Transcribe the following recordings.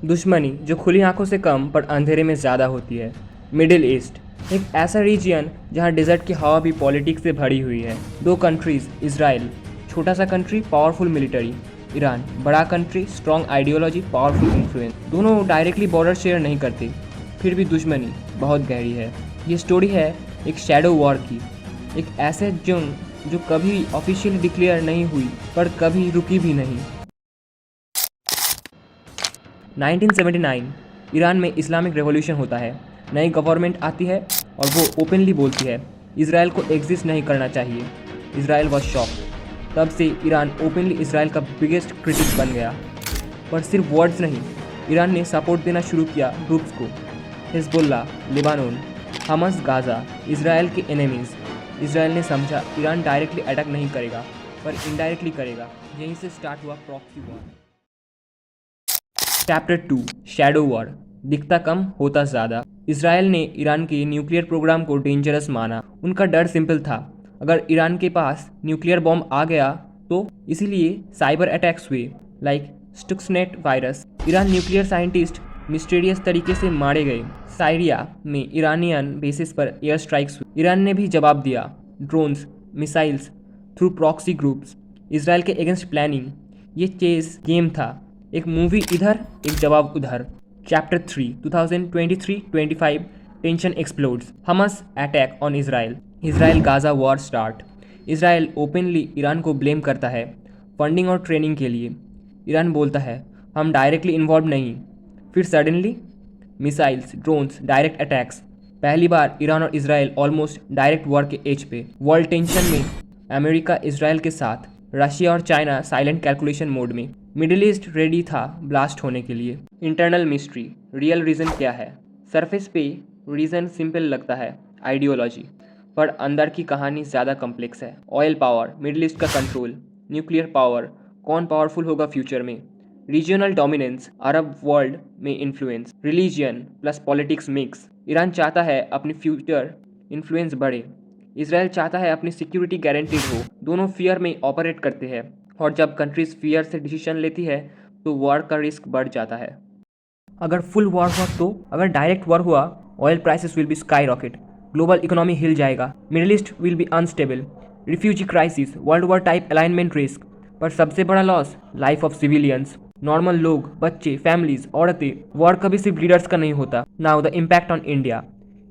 दुश्मनी जो खुली आंखों से कम पर अंधेरे में ज़्यादा होती है। मिडिल ईस्ट, एक ऐसा रीजियन जहां डिज़र्ट की हवा भी पॉलिटिक्स से भरी हुई है। दो कंट्रीज़, इसराइल छोटा सा कंट्री, पावरफुल मिलिट्री, ईरान बड़ा country, strong ideology, powerful influence. दोनों डायरेक्टली बॉर्डर शेयर नहीं करते, फिर भी दुश्मनी बहुत गहरी है। ये स्टोरी है एक शैडो वॉर की, एक ऐसे जंग जो कभी ऑफिशियली डिक्लेयर नहीं हुई पर कभी रुकी भी नहीं। 1979 ईरान में इस्लामिक रेवोल्यूशन होता है। नई गवर्नमेंट आती है और वो ओपनली बोलती है इसराइल को एग्जिस्ट नहीं करना चाहिए। Israel was shock. तब से ईरान ओपनली इसराइल का बिगेस्ट क्रिटिक बन गया। पर सिर्फ वर्ड्स नहीं, ईरान ने सपोर्ट देना शुरू किया ग्रुप्स को। हिजबुल्ला, लेबानोन, हमास, गाज़ा, इसराइल के एनिमीज़। इसराइल ने समझा ईरान डायरेक्टली अटैक नहीं करेगा पर इनडायरेक्टली करेगा। यहीं से स्टार्ट हुआ proxy war. Chapter 2, shadow war, दिखता कम होता ज़्यादा। इसराइल ने ईरान के न्यूक्लियर प्रोग्राम को डेंजरस माना। उनका डर सिंपल था, अगर ईरान के पास न्यूक्लियर बॉम्ब आ गया तो। इसीलिए साइबर अटैक्स हुए, like Stuxnet virus. Iran nuclear scientist mysterious तरीके से मारे गए। साइरिया में ईरानियन बेसिस पर एयर स्ट्राइक्स हुए। ईरान ने भी जवाब दिया, drones, missiles, through proxy groups. Israel के अगेंस्ट प्लानिंग, ये चेस गेम था, एक मूवी इधर एक जवाब उधर। Chapter 3, 2023-25, tension explodes. Hamas attack on Israel. Israel Gaza war start. Israel openly Iran को ब्लेम करता है फंडिंग और ट्रेनिंग के लिए। ईरान बोलता है हम डायरेक्टली इन्वॉल्व नहीं। फिर suddenly missiles, drones, direct attacks. पहली बार ईरान और इसराइल ऑलमोस्ट डायरेक्ट वॉर के एज पे। वर्ल्ड टेंशन में, अमेरिका इसराइल के साथ, रशिया और चाइना साइलेंट कैलकुलेशन मोड में। मिडिल ईस्ट रेडी था ब्लास्ट होने के लिए। इंटरनल मिस्ट्री, रियल रीज़न क्या है? सरफेस पे रीज़न सिंपल लगता है, आइडियोलॉजी, पर अंदर की कहानी ज़्यादा कॉम्प्लेक्स है। ऑयल पावर, मिडिल ईस्ट का कंट्रोल, न्यूक्लियर पावर, कौन पावरफुल होगा फ्यूचर में, रीजनल डोमिनेंस, अरब वर्ल्ड में influence, religion plus politics mix. Iran चाहता है अपनी फ्यूचर इन्फ्लुएंस बढ़े, इसराइल चाहता है अपनी सिक्योरिटी गारंटीड हो। दोनों फियर में ऑपरेट करते हैं, और जब कंट्रीज फियर से डिसीजन लेती है तो वॉर का रिस्क बढ़ जाता है। अगर फुल वॉर हुआ तो, अगर डायरेक्ट वॉर हुआ, oil prices will be skyrocket, global economy हिल जाएगा, Middle East will be unstable, refugee crisis, world war type alignment risk. पर सबसे बड़ा loss, life of civilians, normal लोग, बच्चे, फैमिलीज, औरतें। वॉर कभी सिर्फ लीडर्स का नहीं होता। Now the impact on India.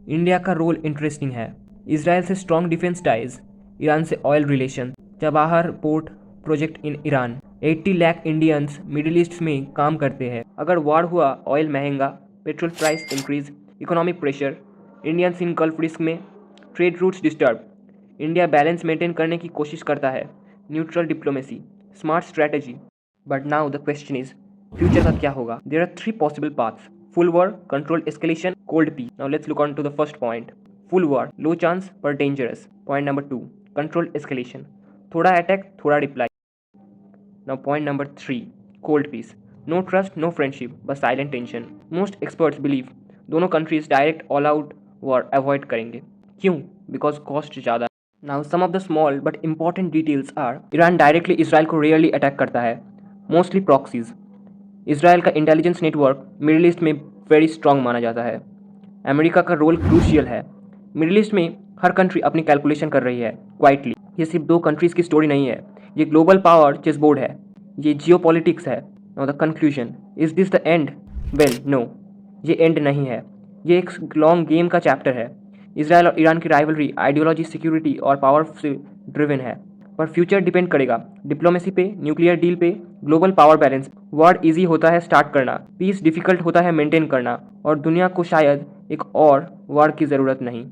India का रोल इंटरेस्टिंग है। इसराइल से स्ट्रॉन्ग डिफेंस टाइज, ईरान से ऑयल रिलेशन, जवाहर port project in Iran. 80 lakh Indians Middle East में काम करते हैं। अगर वॉर हुआ, ऑयल महंगा, petrol price increase, economic pressure, Indians in Gulf risk में, trade routes disturb. India balance maintain करने की कोशिश करता है, neutral diplomacy, smart strategy. But now the question is, future का क्या होगा? There are 3 possible paths: full war, control escalation, cold peace. Now let's look on to the first point. Full war, low chance पर dangerous. Point number 2, control escalation, थोड़ा attack थोड़ा reply. Now point number 3, cold peace, no trust no friendship बस silent tension. Most experts believe दोनों countries direct all out war avoid करेंगे। क्यों? Because cost ज़्यादा। Now some of the small but important details are, Iran directly Israel को rarely attack करता है, mostly proxies. Israel का intelligence network Middle East में very strong माना जाता है। अमेरिका का रोल क्रूशियल है। मिडिल ईस्ट में हर कंट्री अपनी कैलकुलेशन कर रही है क्वाइटली। ये सिर्फ 2 कंट्रीज़ की स्टोरी नहीं है, ये ग्लोबल पावर चेस बोर्ड है, ये जियो पॉलिटिक्स है। Now the conclusion, is this the end? Well no, ये एंड नहीं है, ये एक लॉन्ग गेम का चैप्टर है। इसराइल और ईरान की राइवलरी आइडियोलॉजी, सिक्योरिटी और पावर से ड्रिवन है, पर फ्यूचर डिपेंड करेगा डिप्लोमेसी पे, न्यूक्लियर डील पे, global power balance. War easy होता है स्टार्ट करना, पीस डिफिकल्ट होता है मेंटेन करना, और दुनिया को शायद एक और वॉर की ज़रूरत नहीं।